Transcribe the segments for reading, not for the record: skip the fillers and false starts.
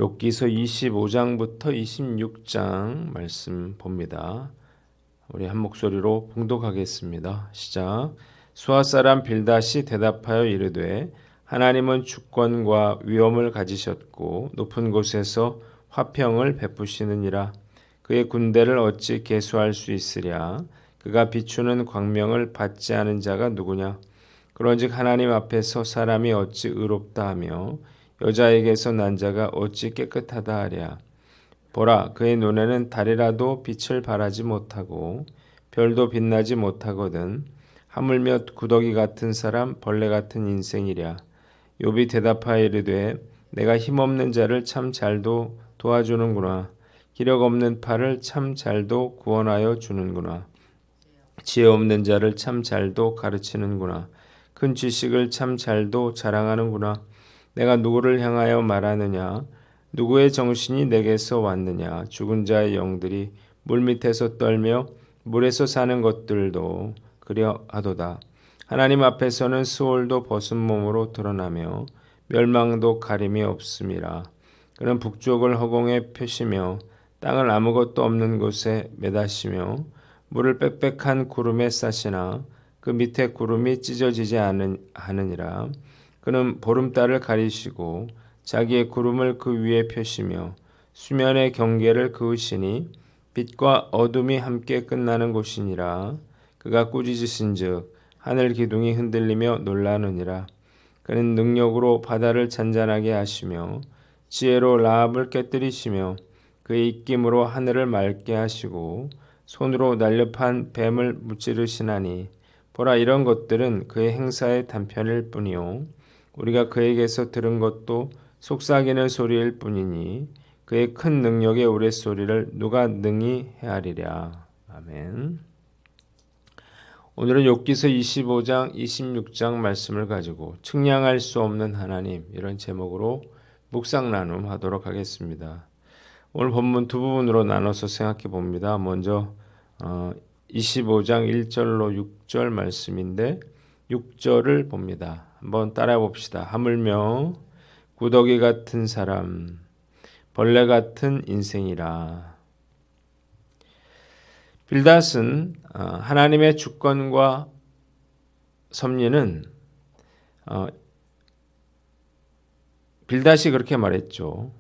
욥기서 25장부터 26장 말씀 봅니다. 우리 한 목소리로 봉독하겠습니다. 시작. 수아 사람 빌닷이 대답하여 이르되 하나님은 주권과 위엄을 가지셨고 높은 곳에서 화평을 베푸시느니라. 그의 군대를 어찌 계수할 수 있으랴. 그가 비추는 광명을 받지 않은 자가 누구냐. 그런즉 하나님 앞에서 사람이 어찌 의롭다 하며 여자에게서 난 자가 어찌 깨끗하다 하랴. 보라, 그의 눈에는 달이라도 빛을 발하지 못하고 별도 빛나지 못하거든. 하물며 구더기 같은 사람, 벌레 같은 인생이랴. 욥이 대답하여 이르되 내가 힘없는 자를 참 잘도 도와주는구나. 기력 없는 팔을 참 잘도 구원하여 주는구나. 지혜 없는 자를 참 잘도 가르치는구나. 큰 지식을 참 잘도 자랑하는구나. 내가 누구를 향하여 말하느냐? 누구의 정신이 내게서 왔느냐? 죽은 자의 영들이 물밑에서 떨며 물에서 사는 것들도 그려하도다. 하나님 앞에서는 수월도 벗은 몸으로 드러나며 멸망도 가림이 없음이라. 그는 북쪽을 허공에 펴시며 땅을 아무것도 없는 곳에 매다시며 물을 빽빽한 구름에 싸시나 그 밑에 구름이 찢어지지 않으니라. 그는 보름달을 가리시고 자기의 구름을 그 위에 펴시며 수면의 경계를 그으시니 빛과 어둠이 함께 끝나는 곳이니라. 그가 꾸짖으신즉 하늘 기둥이 흔들리며 놀라느니라. 그는 능력으로 바다를 잔잔하게 하시며 지혜로 라합을 깨뜨리시며 그의 입김으로 하늘을 맑게 하시고 손으로 날렵한 뱀을 무찌르시나니 보라, 이런 것들은 그의 행사의 단편일 뿐이요 우리가 그에게서 들은 것도 속삭이는 소리일 뿐이니 그의 큰 능력의 우레소리를 누가 능히 헤아리랴. 아멘. 오늘은 욥기서 25장, 26장 말씀을 가지고 측량할 수 없는 하나님, 이런 제목으로 묵상 나눔하도록 하겠습니다. 오늘 본문 두 부분으로 나눠서 생각해 봅니다. 먼저 25장 1절로 6절 말씀인데 6절을 봅니다. 한번 따라해 봅시다. 하물며 구더기 같은 사람, 벌레 같은 인생이라. 빌닷은 하나님의 주권과 섭리는 빌닷이 그렇게 말했죠.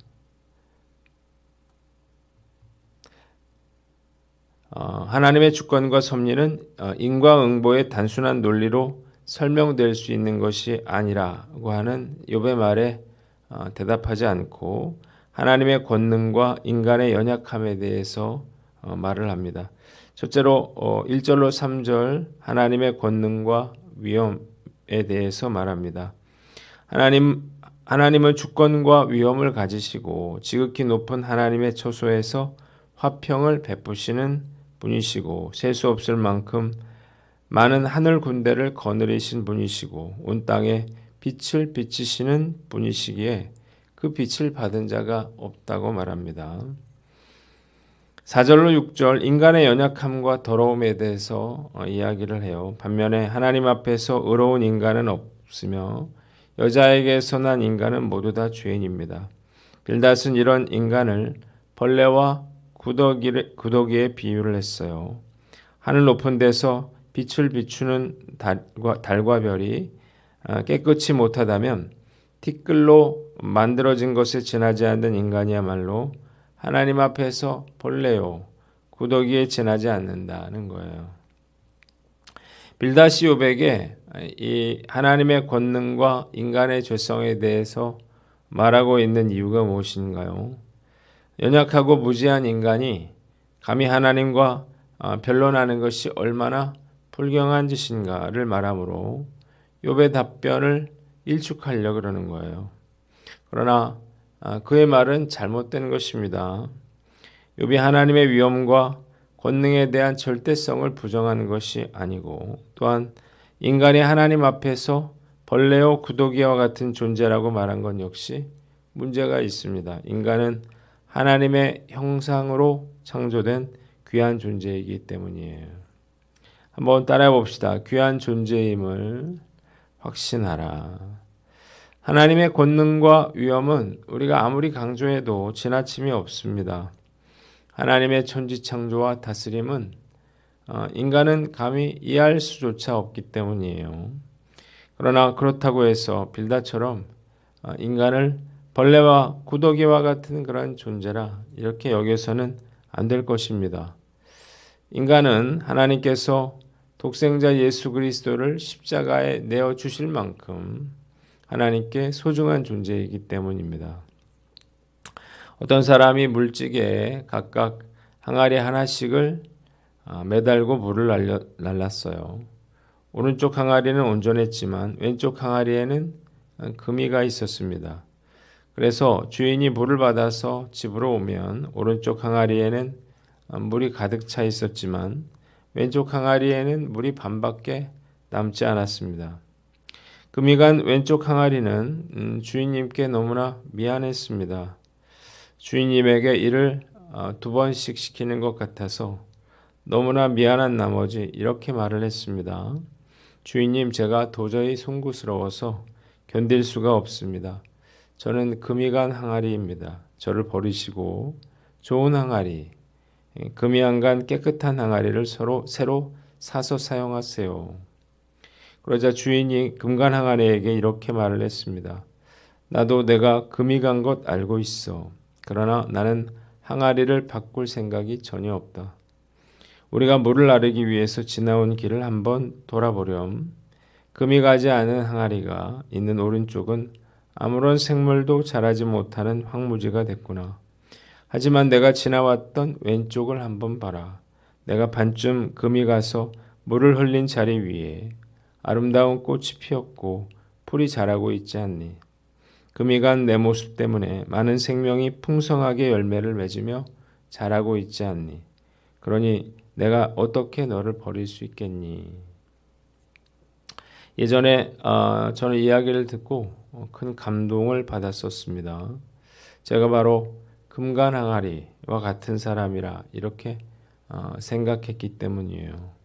하나님의 주권과 섭리는 인과응보의 단순한 논리로 설명될 수 있는 것이 아니라고 하는 욥의 말에 대답하지 않고 하나님의 권능과 인간의 연약함에 대해서 말을 합니다. 첫째로 1절로 3절 하나님의 권능과 위엄에 대해서 말합니다. 하나님은 주권과 위엄을 가지시고 지극히 높은 하나님의 처소에서 화평을 베푸시는 분이시고 셀 수 없을 만큼 많은 하늘 군대를 거느리신 분이시고 온 땅에 빛을 비치시는 분이시기에 그 빛을 받은 자가 없다고 말합니다. 4절로 6절 인간의 연약함과 더러움에 대해서 이야기를 해요. 반면에 하나님 앞에서 의로운 인간은 없으며 여자에게서 난 인간은 모두 다 죄인입니다. 빌닷은 이런 인간을 벌레와 구더기에 비유를 했어요. 하늘 높은 데서 빛을 비추는 달과 별이 깨끗이 못하다면 티끌로 만들어진 것에 지나지 않는 인간이야말로 하나님 앞에서 벌레요 구더기에 지나지 않는다는 거예요. 빌닷이 욥에게 이 하나님의 권능과 인간의 죄성에 대해서 말하고 있는 이유가 무엇인가요? 연약하고 무지한 인간이 감히 하나님과 변론하는 것이 얼마나 불경한 짓인가를 말하므로 욥의 답변을 일축하려고 그러는 거예요. 그러나 그의 말은 잘못된 것입니다. 욥이 하나님의 위엄과 권능에 대한 절대성을 부정하는 것이 아니고 또한 인간이 하나님 앞에서 벌레요 구더기와 같은 존재라고 말한 건 역시 문제가 있습니다. 인간은 하나님의 형상으로 창조된 귀한 존재이기 때문이에요. 한번 따라해 봅시다. 귀한 존재임을 확신하라. 하나님의 권능과 위엄은 우리가 아무리 강조해도 지나침이 없습니다. 하나님의 천지창조와 다스림은 인간은 감히 이해할 수조차 없기 때문이에요. 그러나 그렇다고 해서 빌다처럼 인간을 벌레와 구더기와 같은 그런 존재라 이렇게 여겨서는 안 될 것입니다. 인간은 하나님께서 독생자 예수 그리스도를 십자가에 내어 주실 만큼 하나님께 소중한 존재이기 때문입니다. 어떤 사람이 물찌개에 각각 항아리 하나씩을 매달고 물을 날랐어요. 오른쪽 항아리는 온전했지만 왼쪽 항아리에는 금이가 있었습니다. 그래서 주인이 물을 받아서 집으로 오면 오른쪽 항아리에는 물이 가득 차 있었지만 왼쪽 항아리에는 물이 반밖에 남지 않았습니다. 금이 간 왼쪽 항아리는 주인님께 너무나 미안했습니다. 주인님에게 일을 2번씩 시키는 것 같아서 너무나 미안한 나머지 이렇게 말을 했습니다. 주인님, 제가 도저히 송구스러워서 견딜 수가 없습니다. 저는 금이 간 항아리입니다. 저를 버리시고 좋은 항아리, 금이 안 간 깨끗한 항아리를 새로 사서 사용하세요. 그러자 주인이 금간 항아리에게 이렇게 말을 했습니다. 나도 내가 금이 간 것 알고 있어. 그러나 나는 항아리를 바꿀 생각이 전혀 없다. 우리가 물을 나르기 위해서 지나온 길을 한번 돌아보렴. 금이 가지 않은 항아리가 있는 오른쪽은 아무런 생물도 자라지 못하는 황무지가 됐구나. 하지만 내가 지나왔던 왼쪽을 한번 봐라. 내가 반쯤 금이 가서 물을 흘린 자리 위에 아름다운 꽃이 피었고 풀이 자라고 있지 않니? 금이 간 내 모습 때문에 많은 생명이 풍성하게 열매를 맺으며 자라고 있지 않니? 그러니 내가 어떻게 너를 버릴 수 있겠니? 예전에 저는 이야기를 듣고 큰 감동을 받았었습니다. 제가 바로 금간 항아리와 같은 사람이라 이렇게 생각했기 때문이에요.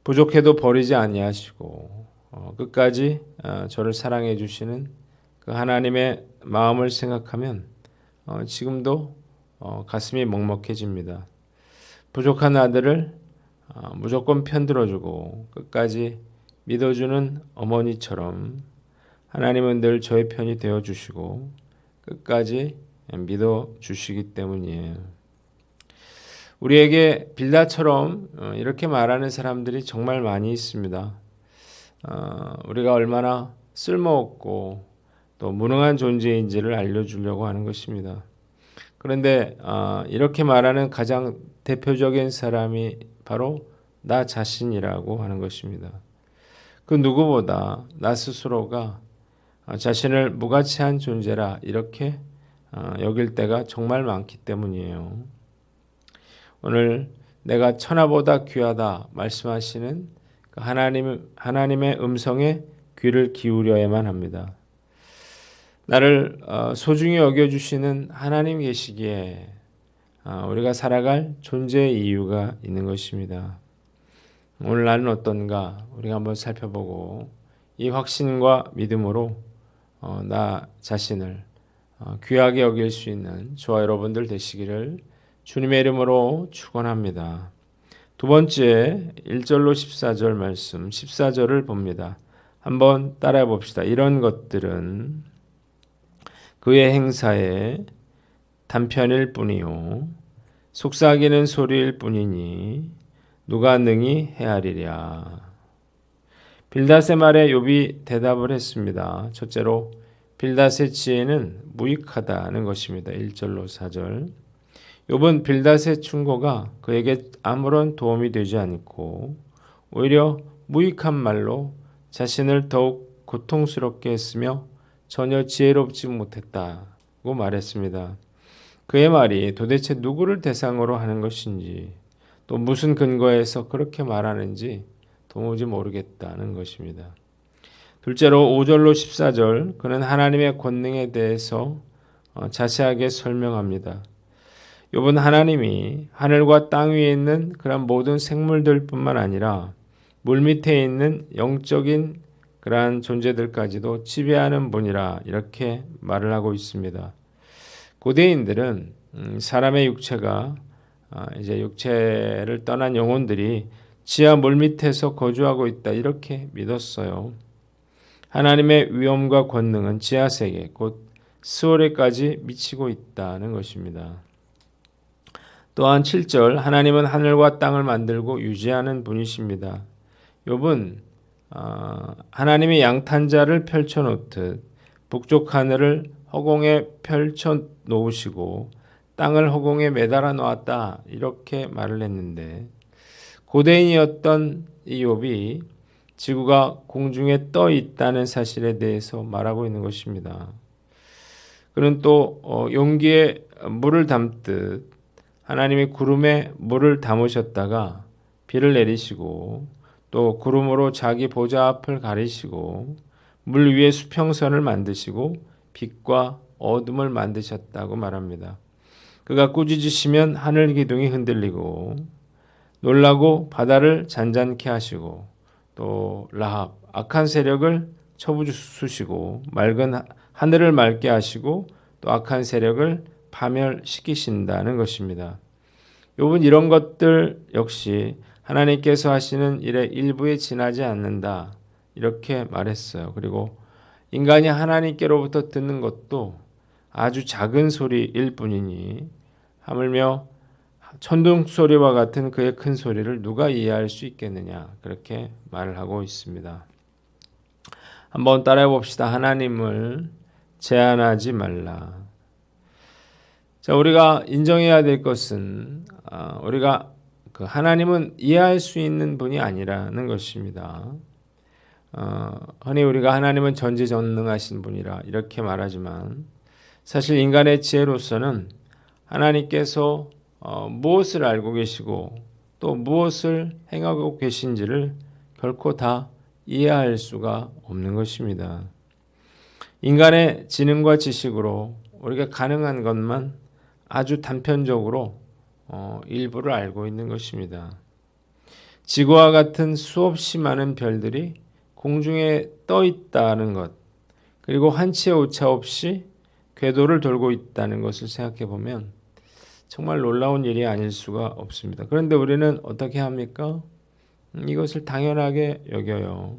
부족해도 버리지 아니하시고 끝까지 저를 사랑해 주시는 그 하나님의 마음을 생각하면 지금도 가슴이 먹먹해집니다. 부족한 아들을 무조건 편들어주고 끝까지 믿어주는 어머니처럼 하나님은 늘 저의 편이 되어주시고 끝까지 믿어주시기 때문이에요. 우리에게 빌다처럼 이렇게 말하는 사람들이 정말 많이 있습니다. 우리가 얼마나 쓸모없고 또 무능한 존재인지를 알려주려고 하는 것입니다. 그런데 이렇게 말하는 가장 대표적인 사람이 바로 나 자신이라고 하는 것입니다. 그 누구보다 나 스스로가 자신을 무가치한 존재라 이렇게 여길 때가 정말 많기 때문이에요. 오늘 내가 천하보다 귀하다 말씀하시는 그 하나님의 음성에 귀를 기울여야만 합니다. 나를 소중히 여겨주시는 하나님 계시기에 우리가 살아갈 존재의 이유가 있는 것입니다. 오늘 나는 어떤가 우리가 한번 살펴보고 이 확신과 믿음으로 나 자신을 귀하게 여길 수 있는 저와 여러분들 되시기를 주님의 이름으로 축원합니다. 두 번째 1절로 14절 말씀 14절을 봅니다. 한번 따라해 봅시다. 이런 것들은 그의 행사에 단편일 뿐이요 속삭이는 소리일 뿐이니 누가 능히 헤아리랴. 빌닷의 말에 욥이 대답을 했습니다. 첫째로 빌닷의 지혜는 무익하다는 것입니다. 1절로 4절. 욥은 빌닷의 충고가 그에게 아무런 도움이 되지 않고 오히려 무익한 말로 자신을 더욱 고통스럽게 했으며 전혀 지혜롭지 못했다고 말했습니다. 그의 말이 도대체 누구를 대상으로 하는 것인지 또 무슨 근거에서 그렇게 말하는지 도무지 모르겠다는 것입니다. 둘째로 5절로 14절 그는 하나님의 권능에 대해서 자세하게 설명합니다. 욥은 하나님이 하늘과 땅 위에 있는 그런 모든 생물들뿐만 아니라 물 밑에 있는 영적인 그러한 존재들까지도 지배하는 분이라 이렇게 말을 하고 있습니다. 고대인들은 사람의 육체가 이제 육체를 떠난 영혼들이 지하 물밑에서 거주하고 있다 이렇게 믿었어요. 하나님의 위엄과 권능은 지하 세계 곧 스월에까지 미치고 있다는 것입니다. 또한 7절 하나님은 하늘과 땅을 만들고 유지하는 분이십니다. 욥은 하나님이 양탄자를 펼쳐 놓듯 북쪽 하늘을 허공에 펼쳐 놓으시고 땅을 허공에 매달아 놓았다 이렇게 말을 했는데 고대인이었던 이 욥이 지구가 공중에 떠 있다는 사실에 대해서 말하고 있는 것입니다. 그는 또 용기에 물을 담듯 하나님이 구름에 물을 담으셨다가 비를 내리시고 또 구름으로 자기 보좌 앞을 가리시고 물 위에 수평선을 만드시고 빛과 어둠을 만드셨다고 말합니다. 그가 꾸짖으시면 하늘 기둥이 흔들리고 놀라고 바다를 잔잔케 하시고 또 라합 악한 세력을 쳐부수시고 맑은 하늘을 맑게 하시고 또 악한 세력을 파멸시키신다는 것입니다. 욥은 이런 것들 역시 하나님께서 하시는 일의 일부에 지나지 않는다 이렇게 말했어요. 그리고 인간이 하나님께로부터 듣는 것도 아주 작은 소리일 뿐이니 하물며 천둥 소리와 같은 그의 큰 소리를 누가 이해할 수 있겠느냐 그렇게 말을 하고 있습니다. 한번 따라해 봅시다. 하나님을 제한하지 말라. 자, 우리가 인정해야 될 것은 우리가 하나님은 이해할 수 있는 분이 아니라는 것입니다. 흔히 우리가 하나님은 전지전능하신 분이라 이렇게 말하지만 사실 인간의 지혜로서는 하나님께서 무엇을 알고 계시고 또 무엇을 행하고 계신지를 결코 다 이해할 수가 없는 것입니다. 인간의 지능과 지식으로 우리가 가능한 것만 아주 단편적으로 일부를 알고 있는 것입니다. 지구와 같은 수없이 많은 별들이 공중에 떠 있다는 것, 그리고 한치의 오차 없이 궤도를 돌고 있다는 것을 생각해 보면 정말 놀라운 일이 아닐 수가 없습니다. 그런데 우리는 어떻게 합니까? 이것을 당연하게 여겨요.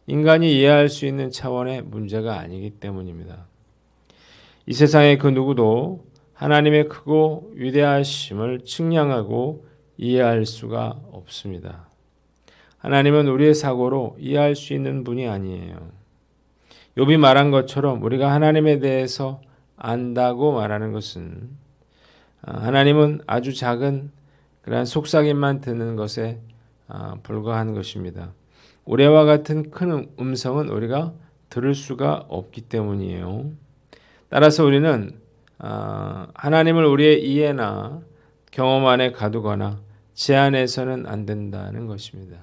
인간이 이해할 수 있는 차원의 문제가 아니기 때문입니다. 이 세상의 그 누구도 하나님의 크고 위대하심을 측량하고 이해할 수가 없습니다. 하나님은 우리의 사고로 이해할 수 있는 분이 아니에요. 욥이 말한 것처럼 우리가 하나님에 대해서 안다고 말하는 것은 하나님은 아주 작은 그러한 속삭임만 듣는 것에 불과한 것입니다. 우레와 같은 큰 음성은 우리가 들을 수가 없기 때문이에요. 따라서 우리는 하나님을 우리의 이해나 경험 안에 가두거나 제한해서는 안 된다는 것입니다.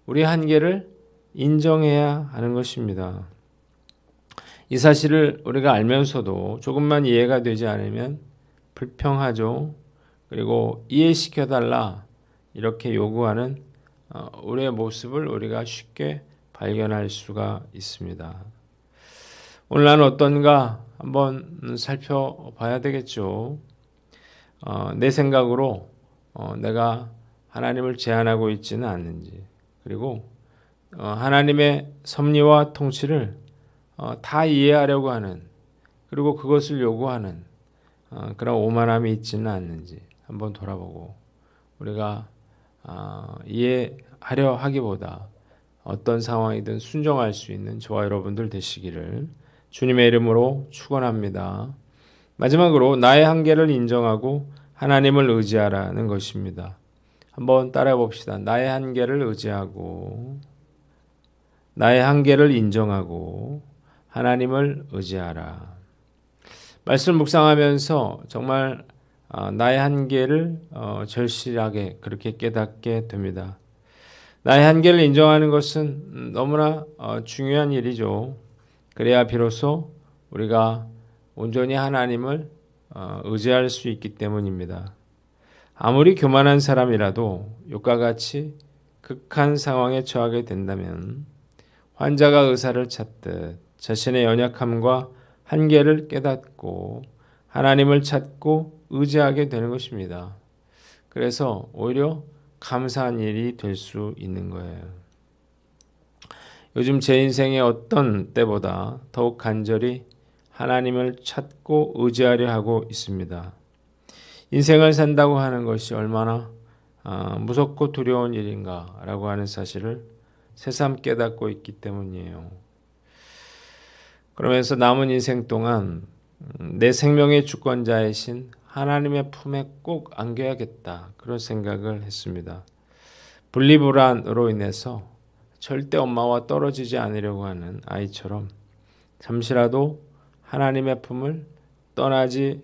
우리의 한계를 인정해야 하는 것입니다. 이 사실을 우리가 알면서도 조금만 이해가 되지 않으면 불평하죠. 그리고 이해시켜달라 이렇게 요구하는 우리의 모습을 우리가 쉽게 발견할 수가 있습니다. 오늘 나는 어떤가 한번 살펴봐야 되겠죠. 내 생각으로 내가 하나님을 제한하고 있지는 않는지, 그리고 하나님의 섭리와 통치를 다 이해하려고 하는, 그리고 그것을 요구하는 그런 오만함이 있지는 않는지 한번 돌아보고 우리가 이해하려 하기보다 어떤 상황이든 순종할 수 있는 저와 여러분들 되시기를 주님의 이름으로 축원합니다. 마지막으로 나의 한계를 인정하고 하나님을 의지하라는 것입니다. 한번 따라해 봅시다. 나의 한계를 의지하고 나의 한계를 인정하고 하나님을 의지하라. 말씀 묵상하면서 정말 나의 한계를 절실하게 그렇게 깨닫게 됩니다. 나의 한계를 인정하는 것은 너무나 중요한 일이죠. 그래야 비로소 우리가 온전히 하나님을 의지할 수 있기 때문입니다. 아무리 교만한 사람이라도 욥과 같이 극한 상황에 처하게 된다면 환자가 의사를 찾듯 자신의 연약함과 한계를 깨닫고 하나님을 찾고 의지하게 되는 것입니다. 그래서 오히려 감사한 일이 될 수 있는 거예요. 요즘 제 인생의 어떤 때보다 더욱 간절히 하나님을 찾고 의지하려 하고 있습니다. 인생을 산다고 하는 것이 얼마나 무섭고 두려운 일인가라고 하는 사실을 새삼 깨닫고 있기 때문이에요. 그러면서 남은 인생 동안 내 생명의 주권자이신 하나님의 품에 꼭 안겨야겠다, 그런 생각을 했습니다. 분리불안으로 인해서 절대 엄마와 떨어지지 않으려고 하는 아이처럼 잠시라도 하나님의 품을 떠나지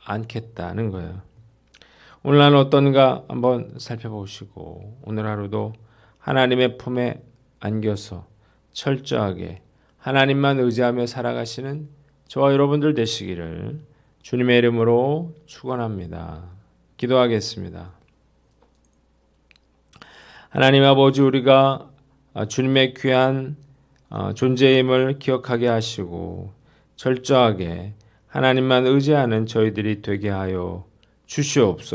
않겠다는 거예요. 오늘 하루 어떤가 한번 살펴보시고 오늘 하루도 하나님의 품에 안겨서 철저하게 하나님만 의지하며 살아가시는 저와 여러분들 되시기를 주님의 이름으로 축원합니다. 기도하겠습니다. 하나님 아버지, 우리가 주님의 귀한 존재임을 기억하게 하시고 철저하게 하나님만 의지하는 저희들이 되게 하여 주시옵소서.